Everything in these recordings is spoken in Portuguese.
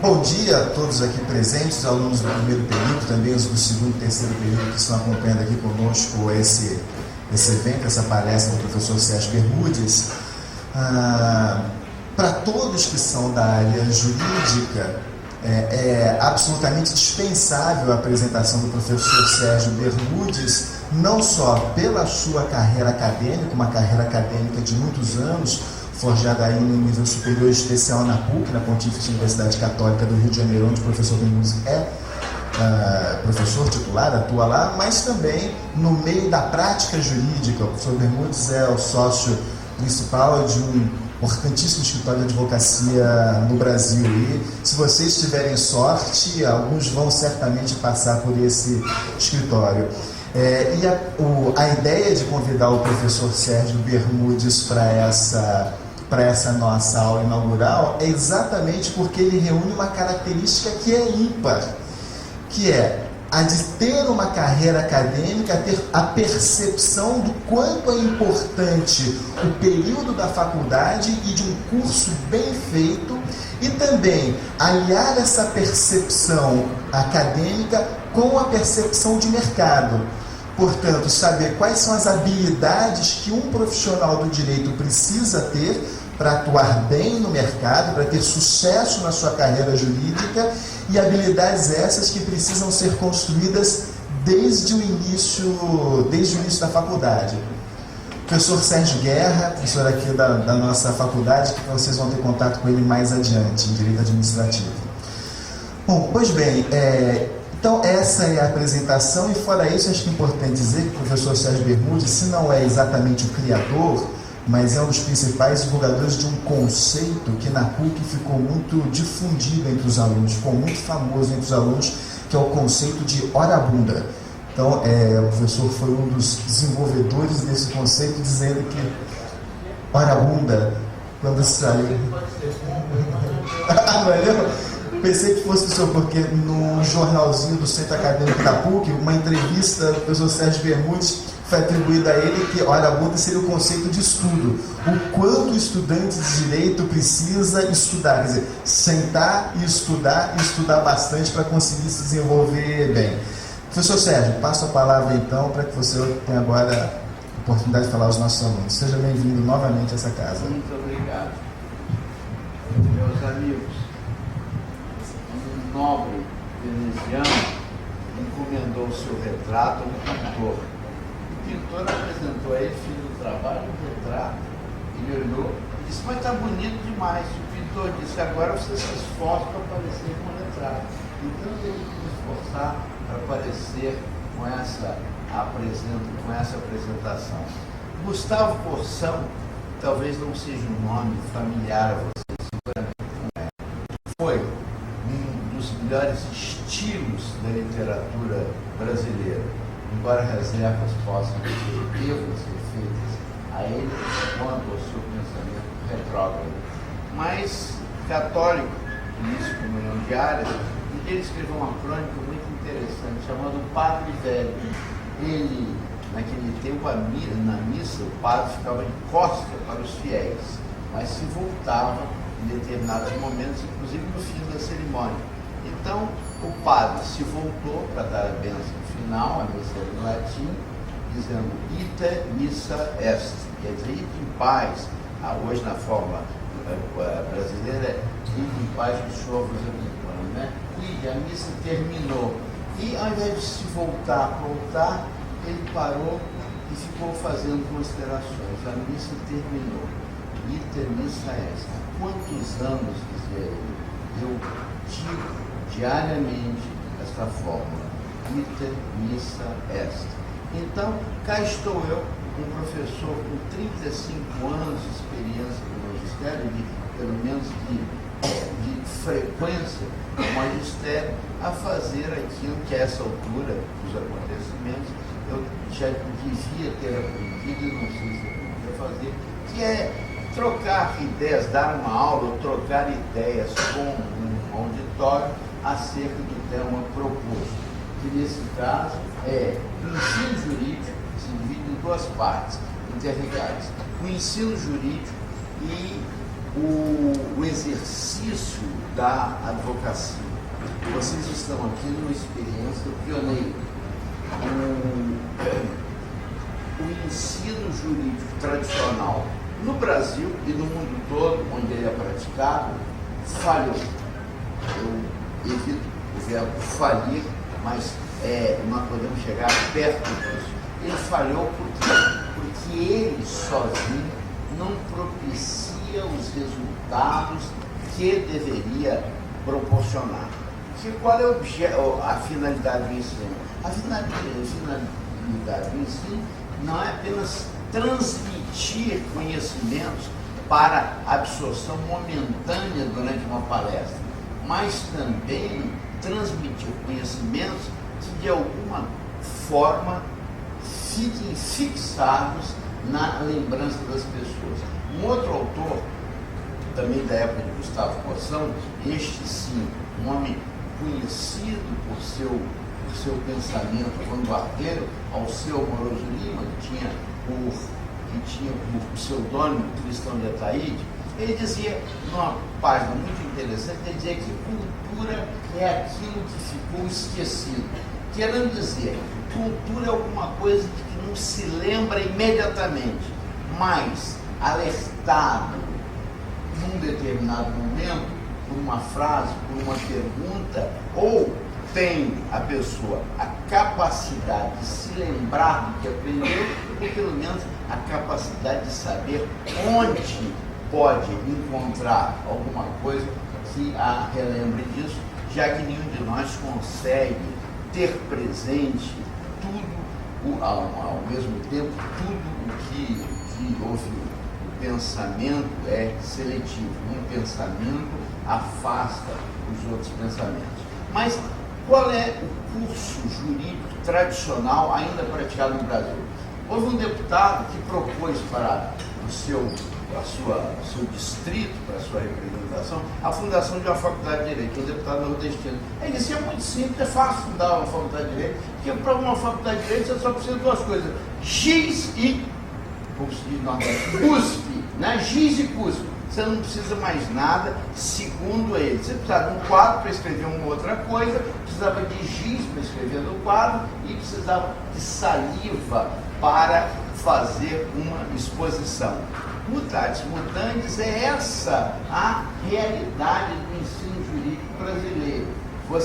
Bom dia a todos aqui presentes, os alunos do primeiro período, também os do segundo e terceiro período que estão acompanhando aqui conosco esse evento, essa palestra do professor Sérgio Bermudes. Para todos que são da área jurídica, é absolutamente dispensável a apresentação do professor Sérgio Bermudes, não só pela sua carreira acadêmica, uma carreira acadêmica de muitos anos, forjada aí no nível superior especial na PUC, na Pontífice Universidade Católica do Rio de Janeiro, onde o professor Bermudes é professor titular, atua lá, mas também no meio da prática jurídica. O professor Bermudes é o sócio principal de um importantíssimo escritório de advocacia no Brasil. E se vocês tiverem sorte, alguns vão certamente passar por esse escritório. A ideia de convidar o professor Sérgio Bermudes para essa nossa aula inaugural é exatamente porque ele reúne uma característica que é ímpar, que é a de ter uma carreira acadêmica, ter a percepção do quanto é importante o período da faculdade e de um curso bem feito, e também aliar essa percepção acadêmica com a percepção de mercado. Portanto, saber quais são as habilidades que um profissional do direito precisa ter para atuar bem no mercado, para ter sucesso na sua carreira jurídica, e habilidades essas que precisam ser construídas desde o início da faculdade. O professor Sérgio Guerra, professor aqui da nossa faculdade, que vocês vão ter contato com ele mais adiante, em Direito Administrativo. Bom, pois bem, então essa é a apresentação, e fora isso, acho que é importante dizer que o professor Sérgio Bermudes, se não é exatamente o criador, mas é um dos principais divulgadores de um conceito que na PUC ficou muito difundido entre os alunos, ficou muito famoso entre os alunos, que é o conceito de hora bunda. Então, o professor foi um dos desenvolvedores desse conceito, dizendo que hora bunda, quando saiu... Valeu? Pensei que fosse o senhor, porque no jornalzinho do Centro Acadêmico da PUC, uma entrevista do professor Sérgio Bermudes foi atribuída a ele que hora bunda seria o conceito de estudo. O quanto o estudante de direito precisa estudar, quer dizer, sentar e estudar bastante para conseguir se desenvolver bem. Professor Sérgio, passo a palavra então para que você tenha agora a oportunidade de falar aos nossos alunos. Seja bem-vindo novamente a essa casa. Muito obrigado. Meus amigos, um nobre veneziano encomendou o seu retrato a um pintor. O pintor apresentou a ele, fez o trabalho, o retrato, ele olhou e disse: mas está bonito demais. O pintor disse: agora você se esforça para aparecer com o retrato. Então eu tenho que me esforçar para aparecer com essa apresentação. Gustavo Porção talvez não seja um nome familiar a vocês, seguramente não é. Foi um dos melhores estilos da literatura brasileira, embora reservas possam devam ser feitas a ele quanto ao seu pensamento retrógrado. Mas católico, início de comunhão diária, ele escreveu uma crônica muito interessante chamada O Padre Velho. Ele, naquele tempo, na missa, o padre ficava de costas para os fiéis, mas se voltava em determinados momentos, inclusive no fim da cerimônia. Então, o padre se voltou para dar a bênção final, a missa em latim, dizendo: ite missa est, quer dizer, ide em paz. Hoje, na forma brasileira, é ide em paz, que o Senhor vos abençoe, né? E a missa terminou. E ao invés de se voltar para o altar, ele parou e ficou fazendo considerações. A missa terminou. Ite missa est. Há quantos anos, dizia ele, eu digo diariamente esta fórmula: ite missa est. Então, cá estou eu, um professor com 35 anos de experiência no magistério, pelo menos de frequência no magistério, a fazer aquilo que a essa altura dos acontecimentos eu já devia ter aprendido e não sei se eu podia fazer, que é trocar ideias, dar uma aula ou trocar ideias com um auditório acerca do tema proposto, que nesse caso é o ensino jurídico, se divide em duas partes interligadas: o ensino jurídico e o exercício da advocacia. Vocês estão aqui numa experiência pioneira. O ensino jurídico tradicional no Brasil e no mundo todo, onde ele é praticado, falhou. Eu evito o verbo falir, mas nós podemos chegar perto disso. Ele falhou porque ele sozinho não propicia os resultados que deveria proporcionar. Qual é a finalidade do ensino? A finalidade do ensino não é apenas transmitir conhecimentos para absorção momentânea durante uma palestra, mas também transmitir conhecimentos que de alguma forma fiquem fixados na lembrança das pessoas. Um outro autor, também da época de Gustavo Corsão, este sim, um homem conhecido por seu pensamento vanguardeiro, Alceu Amoroso Lima, que tinha por pseudônimo Tristão de Ataíde, ele dizia, numa página muito interessante, ele dizia que cultura é aquilo que ficou esquecido. Querendo dizer, cultura é alguma coisa que não se lembra imediatamente, mas alertado num determinado momento, por uma frase, por uma pergunta, ou tem a pessoa a capacidade de se lembrar do que aprendeu, ou pelo menos a capacidade de saber onde pode encontrar alguma coisa que a relembre disso, já que nenhum de nós consegue ter presente tudo, ao mesmo tempo, tudo o que ouviu. O pensamento é seletivo, um pensamento afasta os outros pensamentos. Mas qual é o curso jurídico tradicional ainda praticado no Brasil? Houve um deputado que propôs para o seu distrito, para a sua representação, a fundação de uma faculdade de Direito, o deputado nordestino. Ele disse, é muito simples, é fácil fundar uma faculdade de Direito, porque para uma faculdade de Direito você só precisa de duas coisas, giz e cuspe, né? Giz e cuspe. Você não precisa mais nada, segundo ele. Você precisava de um quadro para escrever uma outra coisa, precisava de giz para escrever no quadro e precisava de saliva para fazer uma exposição. Mutatis mutandis, é essa a realidade do ensino jurídico brasileiro. O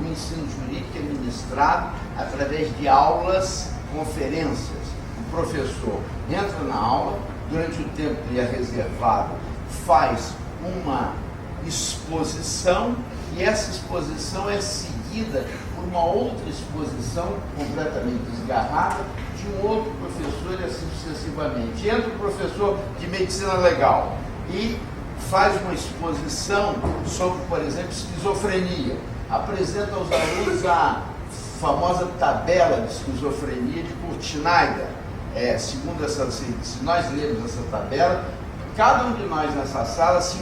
ensino jurídico é ministrado através de aulas, conferências. O professor entra na aula, durante o tempo que lhe é reservado, faz uma exposição e essa exposição é seguida por uma outra exposição completamente desgarrada de um outro professor e assim sucessivamente. Entra o professor de medicina legal e faz uma exposição sobre, por exemplo, esquizofrenia. Apresenta aos alunos a famosa tabela de esquizofrenia de Kurt Schneider. Segundo se nós lermos essa tabela, cada um de nós nessa sala se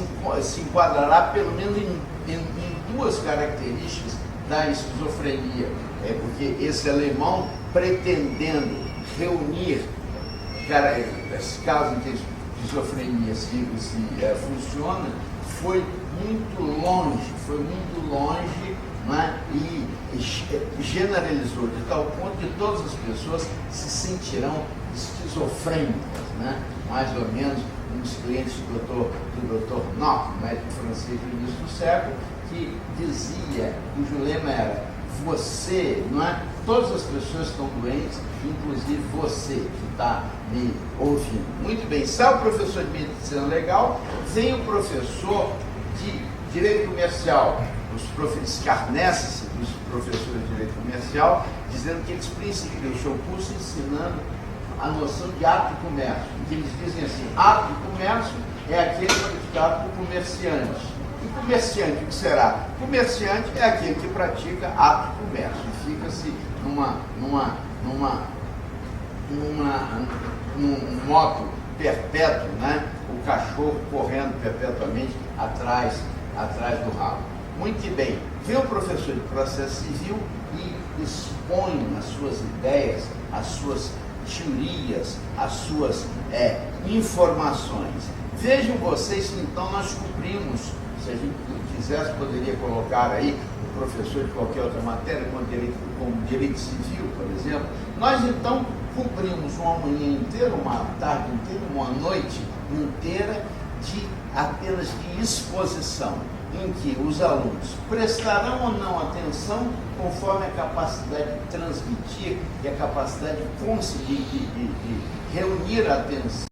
enquadrará pelo menos em duas características da esquizofrenia. Porque esse alemão, pretendendo reunir casos em que a esquizofrenia funciona, foi muito longe, né? E generalizou de tal ponto que todas as pessoas se sentirão esquizofrênicas, né? Mais ou menos uns clientes do Dr. Nock, médico francês do início do século, que dizia, cujo lema era: você, não é? Todas as pessoas estão doentes, inclusive você que está me ouvindo. Muito bem, sai o professor de medicina legal, vem o professor de direito comercial, escarnece-se dos professores de direito comercial, dizendo que eles principiam o seu curso ensinando a noção de ato de comércio. Que eles dizem assim: ato de comércio é aquele praticado por comerciantes. E comerciante, o que será? Comerciante é aquele que pratica ato de comércio. E fica-se num modo perpétuo, né? O cachorro correndo perpetuamente atrás do rabo. Muito bem, vem o professor de processo civil e expõe as suas ideias, as suas teorias, as suas informações. Vejam vocês que então nós cumprimos, se a gente quisesse, poderia colocar aí o professor de qualquer outra matéria, como direito civil, por exemplo, nós então cumprimos uma manhã inteira, uma tarde inteira, uma noite inteira apenas de exposição, em que os alunos prestarão ou não atenção conforme a capacidade de transmitir e a capacidade de conseguir de reunir a atenção